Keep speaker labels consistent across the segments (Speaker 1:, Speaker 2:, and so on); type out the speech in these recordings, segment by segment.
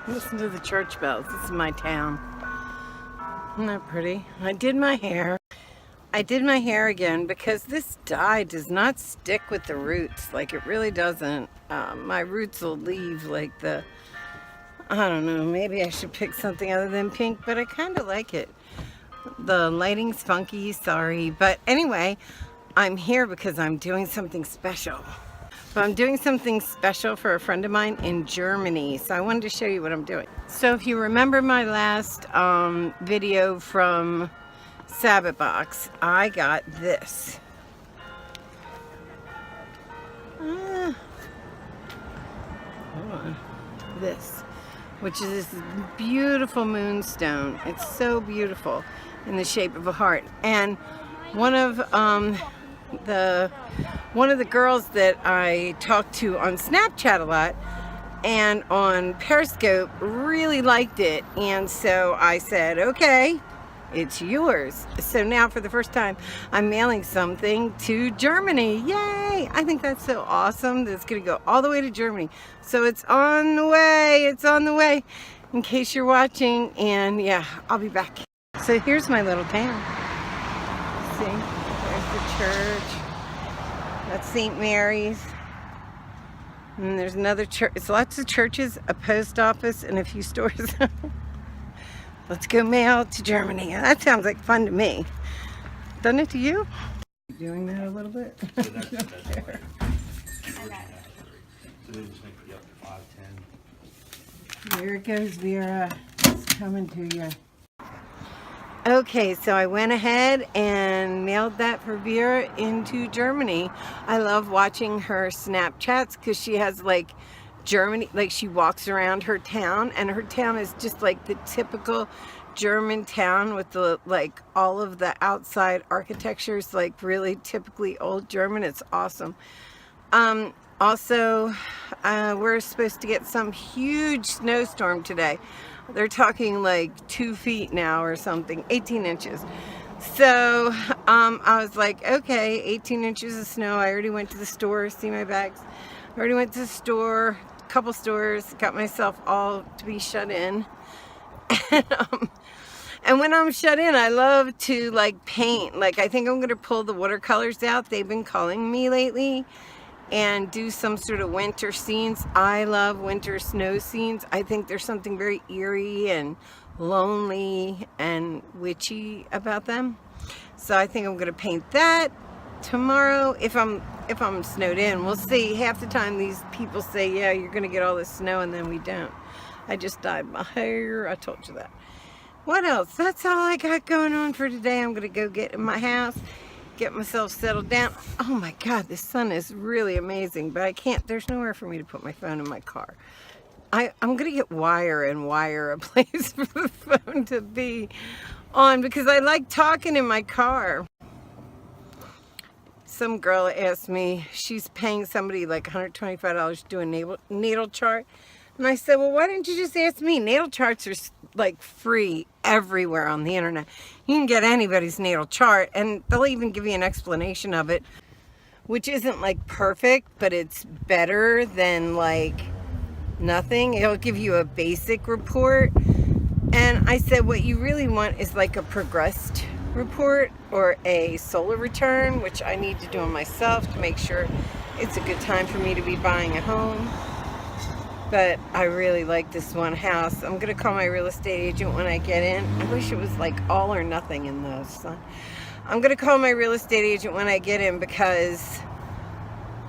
Speaker 1: Listen to the church bells. This is my town. Isn't that pretty? I did my hair. I did my hair again because this dye does not stick with the roots. Like, it really doesn't. My roots will leave like the, I don't know, maybe I should pick something other than pink, but I kind of like it. The lighting's funky, sorry. But anyway, I'm here because I'm doing something special. So I'm doing something special for a friend of mine in Germany. So I wanted to show you what I'm doing. So if you remember my last video from Sabbath Box, I got this. Hold on. This, which is this beautiful moonstone. It's so beautiful in the shape of a heart. And one of the girls that I talked to on Snapchat a lot and on Periscope really liked it, and so I said, okay, it's yours. So now for the first time I'm mailing something to Germany. Yay! I think that's so awesome that it's gonna go all the way to Germany. So it's on the way, in case you're watching. And yeah, I'll be back. So here's my little town. See, there's the church. That's St. Mary's. And there's another church. It's lots of churches, a post office, and a few stores. Let's go mail to Germany. That sounds like fun to me. Doesn't it to you? Doing that a little bit? Here it goes, Vera. It's coming to you. Okay, so I went ahead and mailed that for Vera into Germany. I love watching her Snapchats because she has like Germany, like she walks around her town, and her town is just like the typical German town with the like all of the outside architecture is like really typically old German. It's awesome. Also, we're supposed to get some huge snowstorm today. They're talking like 2 feet now or something, 18 inches. So I was like, okay, 18 inches of snow. I already went to the store, see my bags. I already went to the store, a couple stores, got myself all to be shut in. And when I'm shut in, I love to like paint. Like, I think I'm gonna pull the watercolors out. They've been calling me lately, and do some sort of winter scenes. I love winter snow scenes. I think there's something very eerie and lonely and witchy about them. So I think I'm gonna paint that tomorrow if I'm snowed in. We'll see. Half the time these people say, yeah, you're gonna get all this snow, and then we don't. I just dyed my hair. I told you that. What else? That's all I got going on for today. I'm gonna go get in my house, get myself settled down. Oh my God, the sun is really amazing, but I can't, there's nowhere for me to put my phone in my car. I'm gonna get wire a place for the phone to be on because I like talking in my car. Some girl asked me, she's paying somebody like $125 to do a natal chart. And I said, well, why didn't you just ask me? Natal charts are like free everywhere on the internet. You can get anybody's natal chart, and they'll even give you an explanation of it, which isn't like perfect, but it's better than like nothing. It'll give you a basic report. And I said, what you really want is like a progressed report or a solar return, which I need to do on myself to make sure it's a good time for me to be buying a home. But I really like this one house. I'm gonna call my real estate agent when I get in. I wish it was like all or nothing in the sun. I'm gonna call my real estate agent when I get in because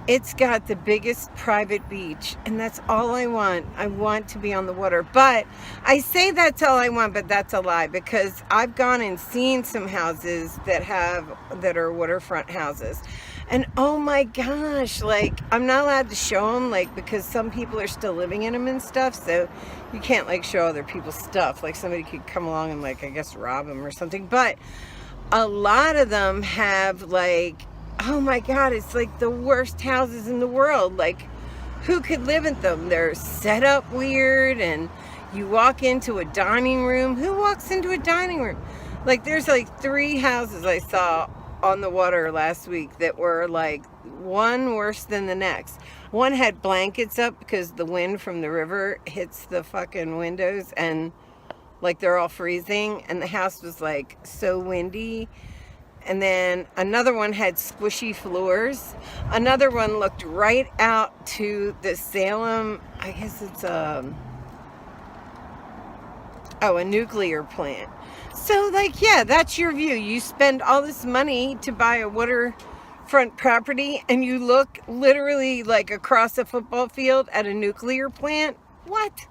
Speaker 1: it's got the biggest private beach, and that's all I want. I want to be on the water. But I say that's all I want, but that's a lie, because I've gone and seen some houses that are waterfront houses. And oh my gosh, like, I'm not allowed to show them, like, because some people are still living in them and stuff, so you can't like show other people's stuff. Like, somebody could come along and like, I guess, rob them or something. But a lot of them have like, oh my God, it's like the worst houses in the world. Like, who could live in them? They're set up weird, and you walk into a dining room. Who walks into a dining room? Like, there's like 3 houses I saw on the water last week that were like one worse than the next. One had blankets up because the wind from the river hits the fucking windows and like they're all freezing, and the house was like so windy. And then another one had squishy floors. Another one looked right out to the Salem, I guess it's a nuclear plant. So like, yeah, that's your view. You spend all this money to buy a waterfront property and you look literally like across a football field at a nuclear plant. What?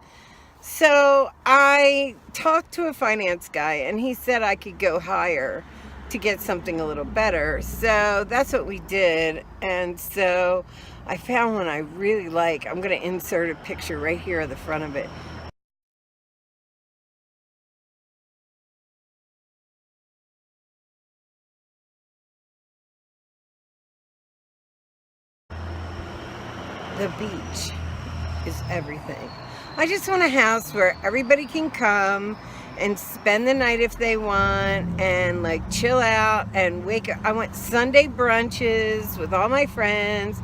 Speaker 1: So I talked to a finance guy and he said I could go higher to get something a little better. So that's what we did. And so I found one I really like. I'm going to insert a picture right here at the front of it. The beach is everything. I just want a house where everybody can come and spend the night if they want and like chill out and wake up. I want Sunday brunches with all my friends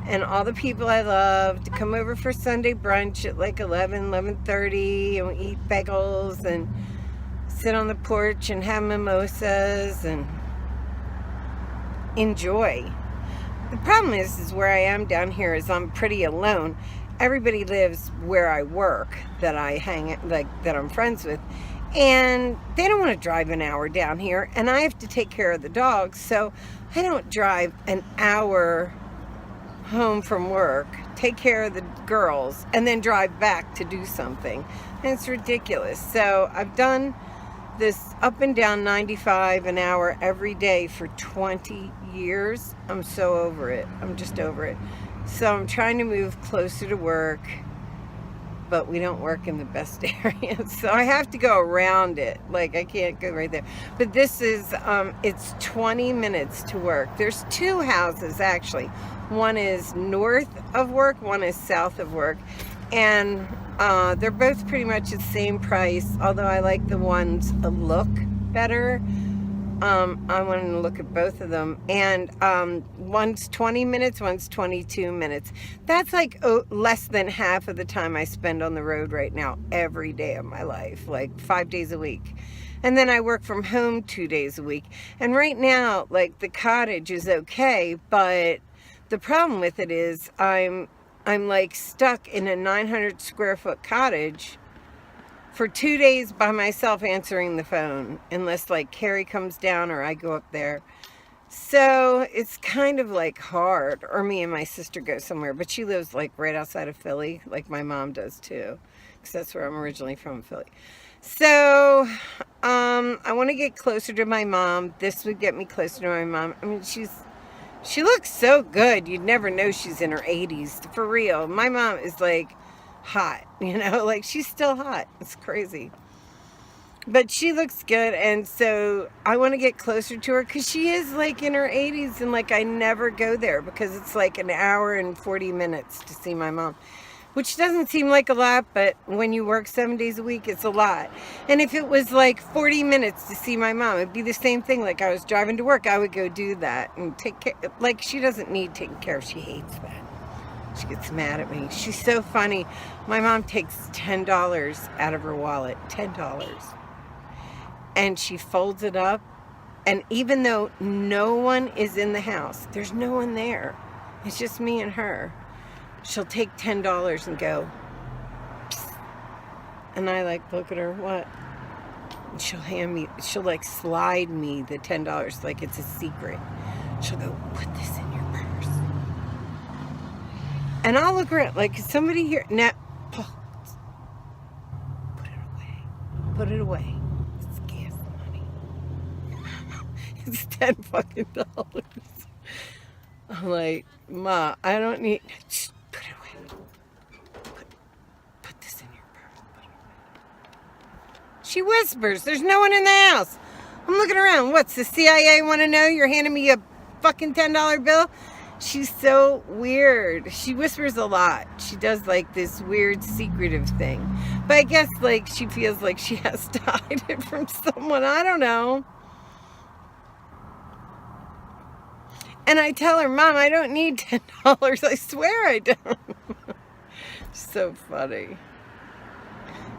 Speaker 1: and all the people I love to come over for Sunday brunch at like 11:30 and we eat bagels and sit on the porch and have mimosas and enjoy. The problem is where I am down here is I'm pretty alone. Everybody lives where I work, that I hang, like that I'm friends with, and they don't want to drive an hour down here, and I have to take care of the dogs, so I don't drive an hour home from work, take care of the girls, and then drive back to do something. And it's ridiculous. So I've done this up and down 95 an hour every day for 20 years. I'm so over it. I'm just over it. So I'm trying to move closer to work, but we don't work in the best areas. So I have to go around it. Like I can't go right there. But this is, it's 20 minutes to work. There's two houses actually. One is north of work, one is south of work. And they're both pretty much the same price, although I like the ones a look better. I wanted to look at both of them. And one's 20 minutes, one's 22 minutes. That's like less than half of the time I spend on the road right now, every day of my life, like 5 days a week. And then I work from home 2 days a week. And right now, like the cottage is okay, but the problem with it is I'm like stuck in a 900 square foot cottage for 2 days by myself answering the phone, unless like Carrie comes down or I go up there. So it's kind of like hard, or me and my sister go somewhere, but she lives like right outside of Philly, like my mom does too, because that's where I'm originally from, Philly. So I want to get closer to my mom. This would get me closer to my mom. I mean, she looks so good. You'd never know she's in her 80s. For real. My mom is like hot, you know, like she's still hot. It's crazy. But she looks good, and so I want to get closer to her because she is like in her 80s, and like I never go there because it's like an hour and 40 minutes to see my mom, which doesn't seem like a lot, but when you work 7 days a week, it's a lot. And if it was like 40 minutes to see my mom, it'd be the same thing. Like I was driving to work, I would go do that and take care. Like she doesn't need taking care of. She hates that. She gets mad at me. She's so funny. My mom takes $10 out of her wallet, $10. And she folds it up. And even though no one is in the house, there's no one there. It's just me and her. She'll take $10 and go, psst. And I like look at her, what? And she'll hand me, she'll like slide me the $10 like it's a secret. She'll go, put this in your purse. And I'll look around, like, is somebody here? No, put it away. Put it away. It's gas money. It's $10 fucking dollars. I'm like, Ma, I don't need, shh, put it away. Put this in your purse. Put it away. She whispers, there's no one in the house. I'm looking around. What's the CIA want to know? You're handing me a fucking $10 bill? She's so weird. She whispers a lot. She does like this weird secretive thing. But I guess like she feels like she has to hide it from someone. I don't know. And I tell her, Mom, I don't need $10. I swear I don't. So funny.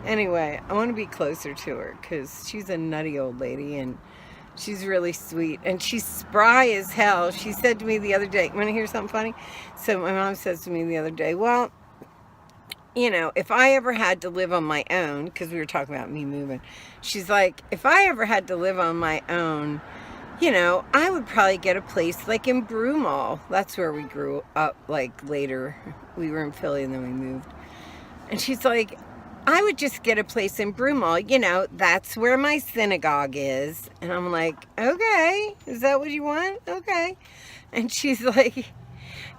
Speaker 1: Anyway, I want to be closer to her because she's a nutty old lady and she's really sweet. And she's spry as hell. She said to me the other day, want to hear something funny? So my mom says to me the other day, well, you know, if I ever had to live on my own, because we were talking about me moving, she's like, if I ever had to live on my own, you know, I would probably get a place like in Broomall. That's where we grew up, like later. We were in Philly and then we moved. And she's like, I would just get a place in Broomall. You know, that's where my synagogue is. And I'm like, okay, is that what you want? Okay. And she's like,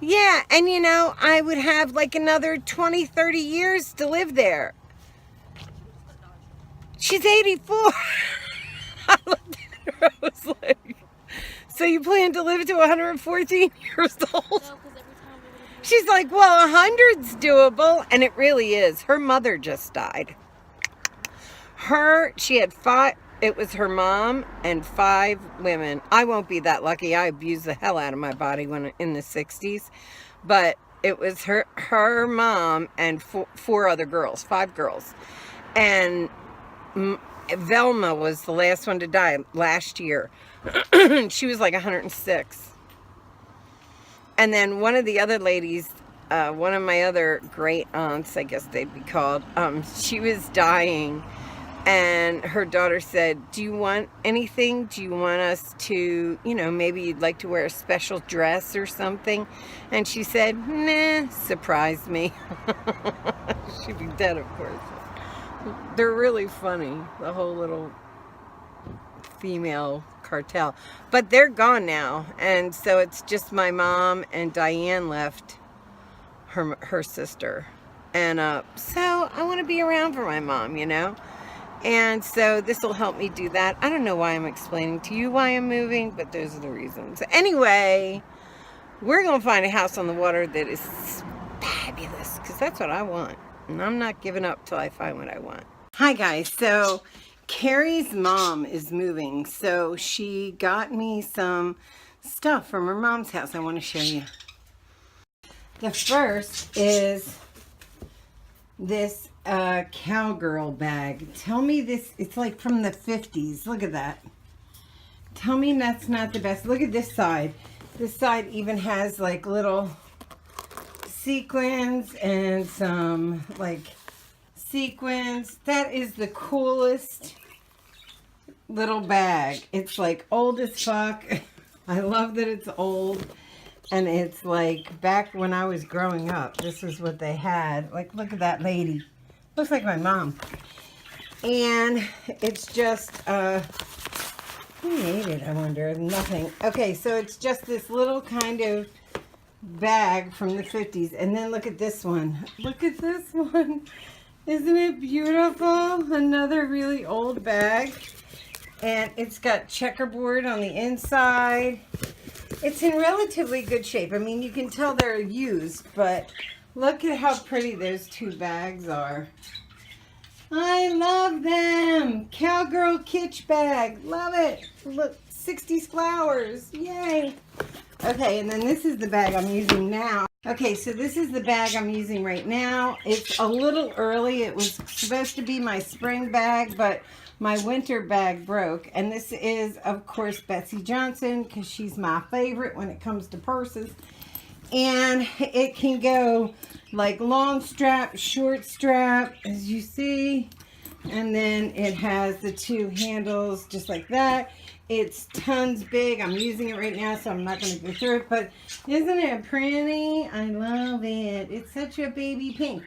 Speaker 1: yeah, and you know, I would have like another 20, 30 years to live there. She's 84. I looked at her, I was like, so you plan to live to 114 years old? She's like, well, 100's doable, and it really is. Her mother just died. She had 5, it was her mom and 5 women. I won't be that lucky. I abused the hell out of my body when in the 60s. But it was her mom and 4 other girls, 5 girls. And Velma was the last one to die last year. She was like 106. And then one of the other ladies, one of my other great aunts, I guess they'd be called, she was dying. And her daughter said, do you want anything? Do you want us to, you know, maybe you'd like to wear a special dress or something? And she said, nah, surprise me. She'd be dead, of course. They're really funny, the whole little female cartel. But they're gone now. And so it's just my mom and Diane left, her sister. And so I want to be around for my mom, you know. And so this will help me do that. I don't know why I'm explaining to you why I'm moving, but those are the reasons. Anyway, we're going to find a house on the water that is fabulous, because that's what I want. And I'm not giving up till I find what I want. Hi guys, so Carrie's mom is moving. So she got me some stuff from her mom's house I want to show you. The first is this cowgirl bag. Tell me this, it's like from the 50s. Look at that. Tell me that's not the best. Look at this side. This side even has like little sequins and some like sequins. That is the coolest little bag. It's like old as fuck. I love that it's old. And it's like back when I was growing up, this is what they had. Like, look at that lady. Looks like my mom. And it's just, who made it, I wonder? Nothing. Okay, so it's just this little kind of bag from the 50s. And then look at this one. Look at this one. Isn't it beautiful? Another really old bag. And it's got checkerboard on the inside. It's in relatively good shape. I mean, you can tell they're used, but look at how pretty those 2 bags are. I love them. Cowgirl kitsch bag. Love it. Look, 60s flowers. Yay. Okay, and then this is the bag I'm using now. Okay, so this is the bag I'm using right now. It's a little early. It was supposed to be my spring bag, but my winter bag broke. And this is, of course, Betsy Johnson, because she's my favorite when it comes to purses. And it can go like long strap, short strap, as you see. And then it has the 2 handles just like that. It's tons big. I'm using it right now, so I'm not going to go through it. But isn't it pretty? I love it. It's such a baby pink.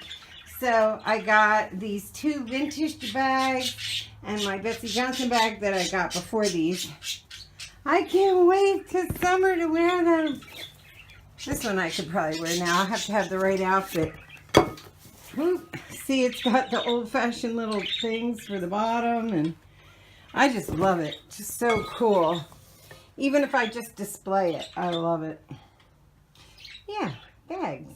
Speaker 1: So I got these 2 vintage bags and my Betsy Johnson bag that I got before these. I can't wait to summer to wear them. This one I could probably wear now. I have to have the right outfit. Whoop. See, it's got the old-fashioned little things for the bottom, and I just love it. Just so cool. Even if I just display it, I love it. Yeah, bags.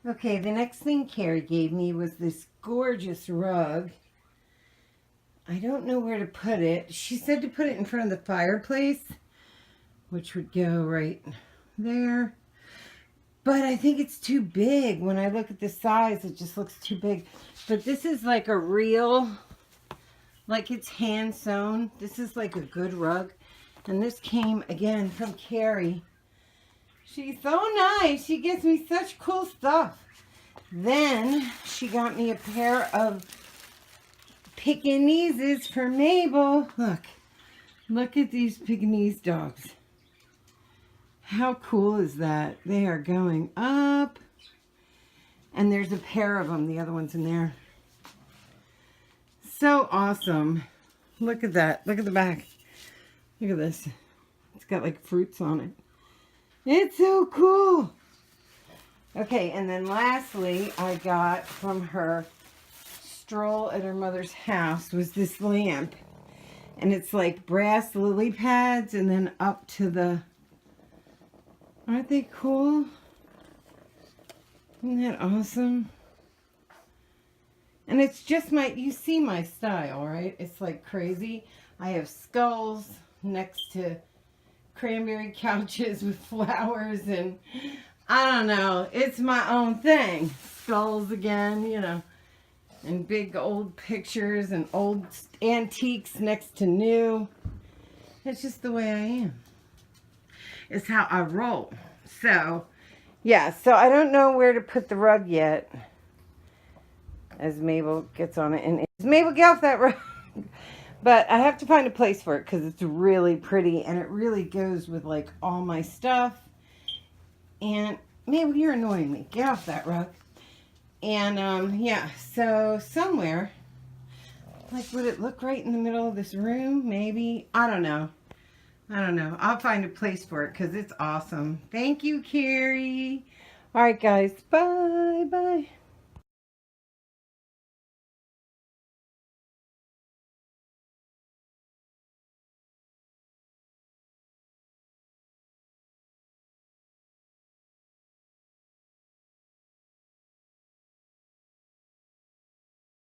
Speaker 1: Okay, the next thing Carrie gave me was this gorgeous rug. I don't know where to put it. She said to put it in front of the fireplace, which would go right there. But I think it's too big. When I look at the size, it just looks too big. But this is like a real, like it's hand sewn. This is like a good rug. And this came again from Carrie. She's so nice. She gives me such cool stuff. Then she got me a pair of Pekingese for Mabel. Look at these Pekingese dogs. How cool is that? They are going up. And there's a pair of them. The other one's in there. So awesome. Look at that. Look at the back. Look at this. It's got like fruits on it. It's so cool. Okay, and then lastly, I got from her stroll at her mother's house was this lamp. And it's like brass lily pads and then up to the... Aren't they cool? Isn't that awesome? And it's just you see my style, right? It's like crazy. I have skulls next to cranberry couches with flowers and I don't know. It's my own thing. Skulls again, you know. And big old pictures and old antiques next to new. It's just the way I am. It's how I roll. So, yeah. So I don't know where to put the rug yet. As Mabel gets on it. And Mabel, get off that rug. But I have to find a place for it because it's really pretty. And it really goes with like all my stuff. And Mabel, you're annoying me. Get off that rug. And yeah, so somewhere, like, would it look right in the middle of this room? Maybe. I don't know. I'll find a place for it because it's awesome. Thank you, Carrie. All right, guys. Bye. Bye.